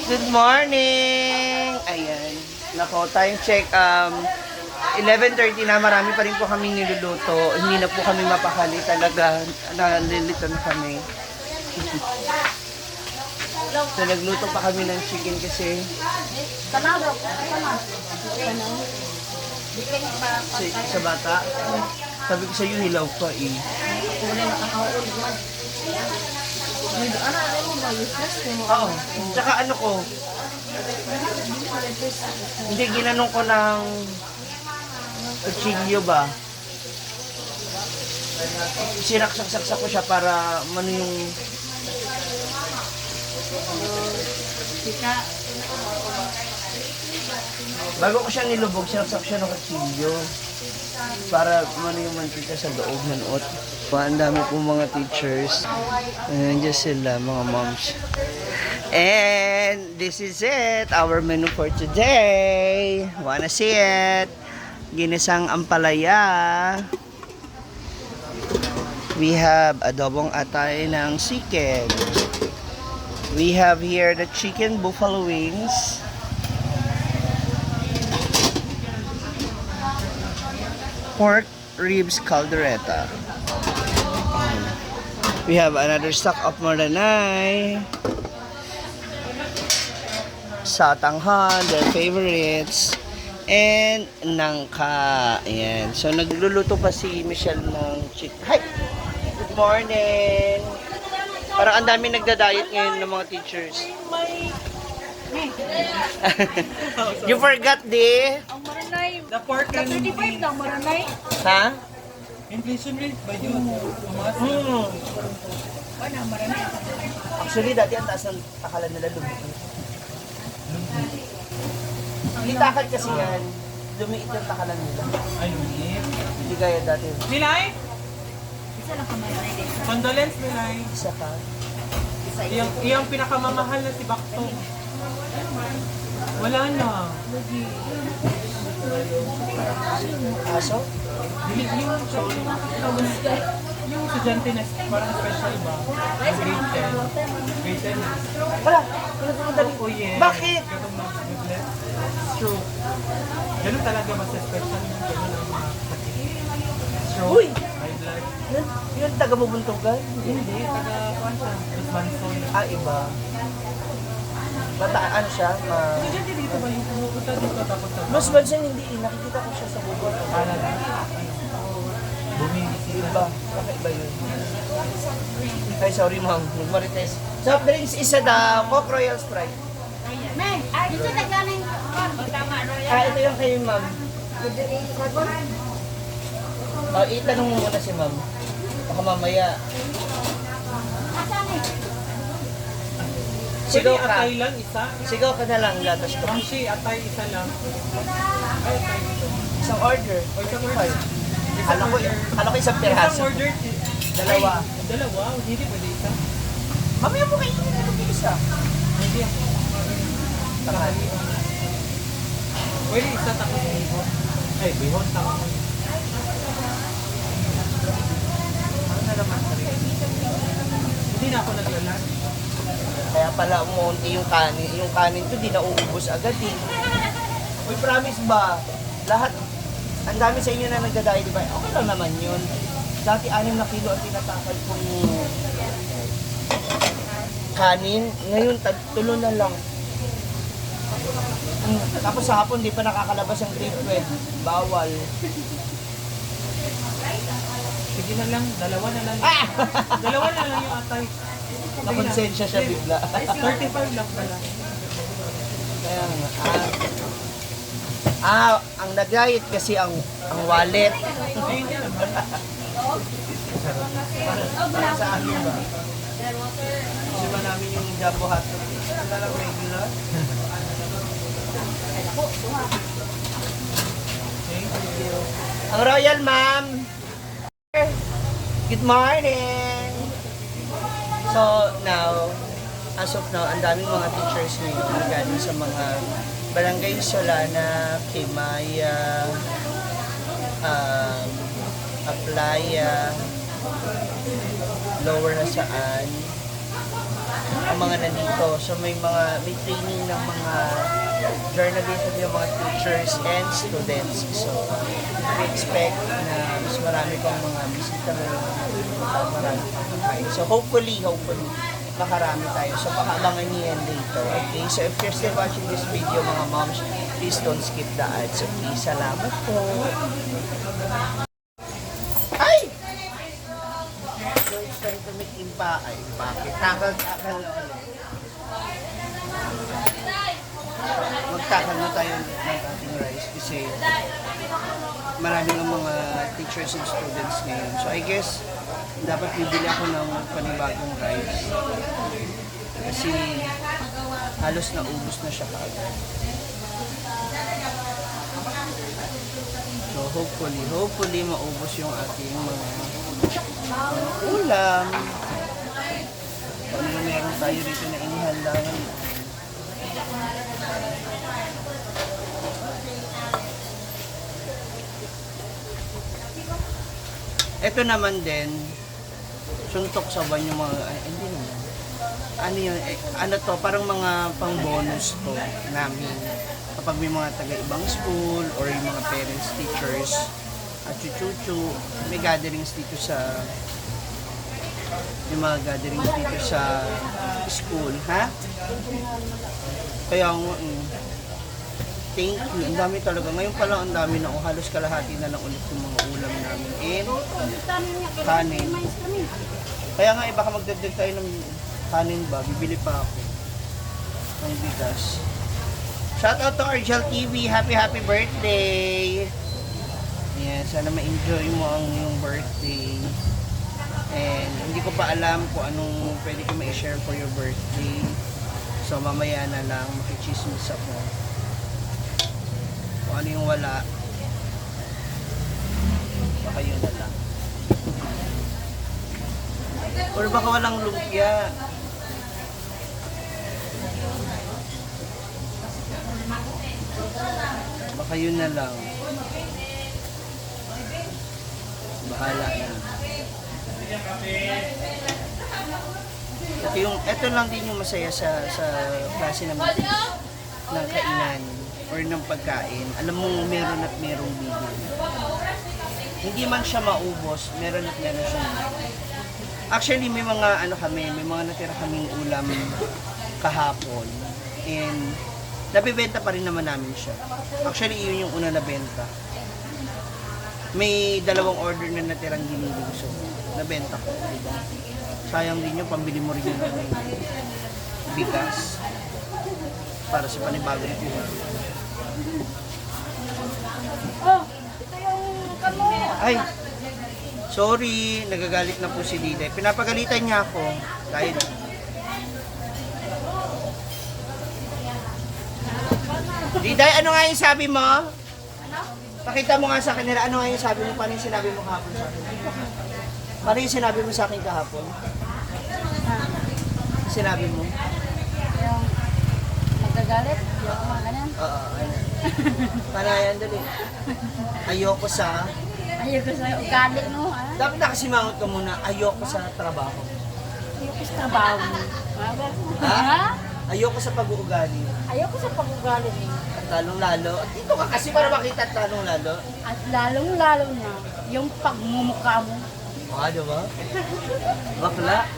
Good morning! Ayan. Nako, time check. 11:30 na. Marami pa rin po kami niluluto. Hindi na po kami mapakali talaga. Nalilito na kami. So, nagluto pa kami ng chicken kasi sa bata. Sabi ko sa'yo, hilaw pa eh. Oo. Tsaka ano ko, hindi, ginanong ko ng kutsilyo ba? Sinaksak-saksak ko siya para ano yung bago ko siya nilubog, sinaksak siya ng kutsilyo para ano yung mantika sa loob ng ot. Ang dami po mga teachers. Nandiyan sila, mga moms. And this is it, our menu for today. Wanna see it? Ginisang ampalaya. We have adobong atay ng chicken. We have here the chicken buffalo wings. Pork ribs caldereta. We have another stock of maranay. Satanghan, their favorites. And nangka. Ayan. So, nagluluto pa si Michelle ng chicken. Hi! Good morning! Parang ang dami nagda-diet ngayon ng mga teachers. You forgot Ang maranay. The pork and 35 lang maranay. Ha? inflation rate ba yun? Ano, maranay. Actually, dati ang taas ng takalan nila lumiit. Hindi takal kasi yan. Lumiit yung takalan nila. Ay, lumiit. Hindi kaya dati. Nilay? Isa lang ka maranay din. Condolence, Nilay. Isa pa. Iyang pinakamamahal na si Bakto. Wala na. Aso? Yung estudyante na parang special ba? Yung grade 10. Grade 10 na. Wala. Wala sa madali. Oh, yeah. Bakit? Katong mag-bless. Stroke. Ganun talaga mas special yung ganun ang mga sakit. Stroke. Uy! High blood. Yun taga-bubuntugan? Hindi. Taga-kuhan siya. Tapos Manson. Ah, iba. Bataan siya. Estudyante dito ba yung pumupunta dito tapos sa... Mas bansan hindi. Nakikita ko siya sa Google. Canada. Bumibisi. Iba. Kakaiba yun. Ay, sorry ma'am. Nagmarites. Soft drinks isa daw. Coke Royal Sprite. May, dito na galing. Tama, Ah, ito yung kayo ma'am. Oh, itanong mo muna si ma'am. Baka mamaya. Sigaw ka. Atay lang, isa. Sigaw ka na lang. Gatas ko. Ramshi, atay, isa lang. Ay, atay ito. Isang order. O, isang order. Kala ko isang Isang piraso. order. Dalawa. Ay, dalawa. Hindi pwede isa. Mamaya mo kayo yung isa. Hindi ako. Tanghali. Pwede isa tapos bihon. Ay, bihon tapos. Ano na naman? Hindi na ako naglalas. Kaya pala umunti yung kanin. Yung kanin to di na uubos agad eh. Uy, promise ba? Lahat, ang dami sa inyo na nagdadaya, di ba? Okay lang naman yun. Dati 6 na kilo ang tinatakal kong kanin. Ngayon, tulo na lang. Tapos sa hapon, di pa nakakalabas ang grade 12. Bawal. Sige na lang, dalawa na lang. Ah! Dalawa na lang yung atay. Nakonsensya siya bigla. 35 lang pala. Kaya nga. Ang nag-diet kasi ang wallet. Ayun yan naman. Para sa amin ba? Kasi ba namin yung jumbo hotdog? Wala lang regular. Thank you. Ang Royal Ma'am! Good morning! So now, as of now, ang daming mga teachers ngayon na galing sa mga Barangay Solana, Kimaya, Aplaya, Lower Nasaan, ang mga nandito. So may training ng mga journalism, yung mga teachers and students. So we expect na mas marami pang mga bisita na marami pang kain. So hopefully, makarami tayo. So pakabangan niyo yan later. Okay? So if you're still watching this video, mga moms, please don't skip the ads. So please, salamat po. Ay! So it's time to make impa. Ay, bakit? Takal na ulit. Magtakal na tayo ng ating rice kasi marami ng mga teachers and students ngayon. So I guess, dapat bibili ako ng panibagong rice. Kasi halos naubos na siya kaagad. So hopefully maubos yung ating mga ulam. Ano na meron tayo rito na inihanda ngayon. Ito naman din, suntok sa ban yung mga, hindi naman. Ano yun, ano to, parang mga pang bonus to namin. Kapag may mga taga-ibang school or yung mga parents, teachers, at chuchuchu, may gatherings dito sa, yung mga gatherings dito sa school, ha? Kaya, thank you. Ang dami talaga. Ngayon pa lang ang dami na. Halos kalahati na lang ulit yung mga ulam namin. And kanin. Kaya nga, baka magdagdag tayo ng kanin ba? Bibili pa ako ng bigas. Shout out to Argel TV. Happy birthday! Yeah, sana ma-enjoy mo ang iyong birthday. And hindi ko pa alam kung anong pwede ko ma-share for your birthday. So mamaya na lang makichismis ako. Kung ano yung wala, baka yun na lang. Or baka walang lumpia. Baka yun na lang. Bahala na. Ito lang din yung masaya sa klase ng kainan or ng pagkain. Alam mo, meron at merong bibili. Hindi man siya maubos, meron at meron siya. Actually, may mga may mga natira kaming ulam kahapon. And nabibenta pa rin naman namin siya. Actually, yun yung una na benta. May dalawang order na natirang giniling, so nabenta ko, diba? Sayang din yung pambili mo rin yung bigas para sa panibagong buhay. Oh, ito yung kamo. Ay, sorry, nagagalit na po si Diday. Pinapagalitan niya ako dahil Diday, ano nga yung sabi mo? Pakita mo nga sa akin nila, ano nga yung sabi mo? Paano yung sinabi mo kahapon sa akin? Paano yung sinabi mo sa akin kahapon? Sinabi mo? Yung magagalit, yung mga ganyan. Oo, ayun. Panayan, dali. Ayoko sa... Ayoko sa ugali mo, ha? Dapat nakasimangot ka muna, ayoko sa trabaho. Ayoko sa trabaho mo. Ha? Ayoko sa pag-uugali. Ayoko sa pag-ugali mo. At lalong-lalo. Dito ka kasi para makita at lalong-lalo. At lalong-lalo na, yung pagmumukha mo. Diba? Bakla.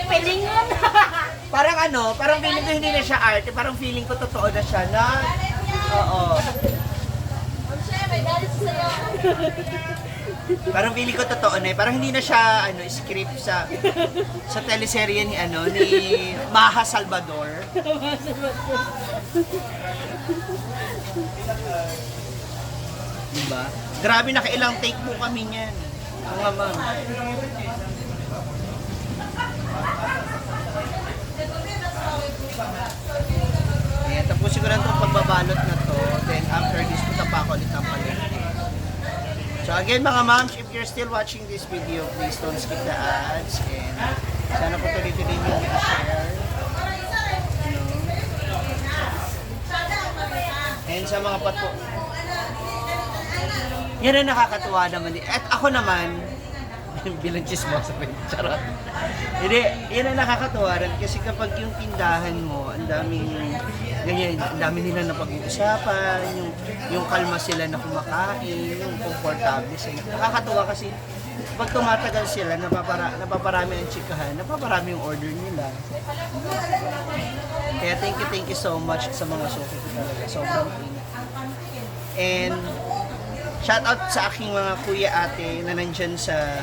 Pilingon! Parang feeling ko hindi na siya arte, parang feeling ko totoo na siya na. Oo. Parang feeling ko totoo na parang hindi na siya script sa teleserye ni Maha Salvador. Diba? Grabe, nakailang take po kami niyan. Mga ma'am. Ayan, tapusin ko lang itong pagbabalot na to. Then after this, punta pa ako ulit ng palengke. So again mga moms, if you're still watching this video, please don't skip the ads. And sana po tuloy-tuloy nyo i-share. And sa mga pato. Yan ang nakakatuwa naman. At ako naman, bilang chismosa pa yun. Charot. Hindi, yan ang nakakatuwa rin kasi kapag yung tindahan mo, ang daming ganyan, ang dami nila na pag-uusapan, yung kalma sila na kumakain, yung komportable sila. Nakakatuwa kasi pag tumatagal sila, napaparami ang chikahan, napaparami yung order nila. Kaya thank you so much sa mga suki ko talaga. Sobrang thank you. And shout out sa aking mga kuya ate na nandyan sa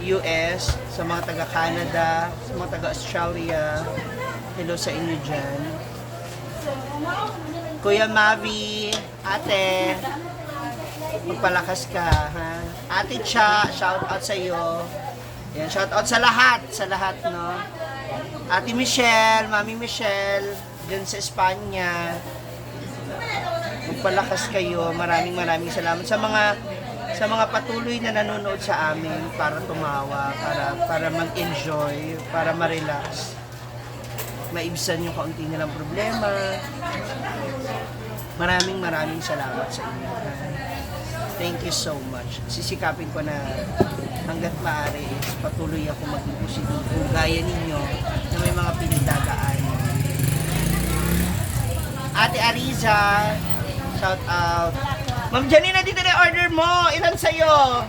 US, sa mga taga Canada, sa mga taga Australia. Hello sa inyo dyan. Kuya Mavi, ate, magpalakas ka, ha? Ate Cha, shout out sa iyo. Yan, shout out sa lahat, no? Ate Michelle, Mami Michelle, dyan sa Espanya. Magpalakas kayo. Maraming salamat sa mga patuloy na nanonood sa amin para tumawa, para mag-enjoy, para ma-relax. Maibsan yung kaunti nilang problema. Maraming salamat sa inyo. Thank you so much. Sisikapin ko na hanggat maaari is patuloy ako maging positibo gaya ninyo na may mga pinagdadaan. Ate Ariza, shout out. Ma'am Janina, dito na yung order mo. Ilan sa'yo?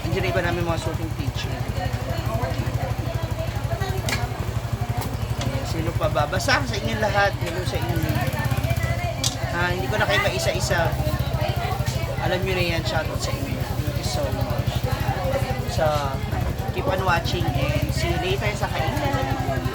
Andiyan iba namin mga shooting teacher. Sino pa ba? Basta sa inyo lahat. Hello sa inyo. Hindi ko na kayo maisa-isa. Alam nyo na yan. Shoutout sa inyo. Thank you so much. So, keep on watching and see you later sa kainan.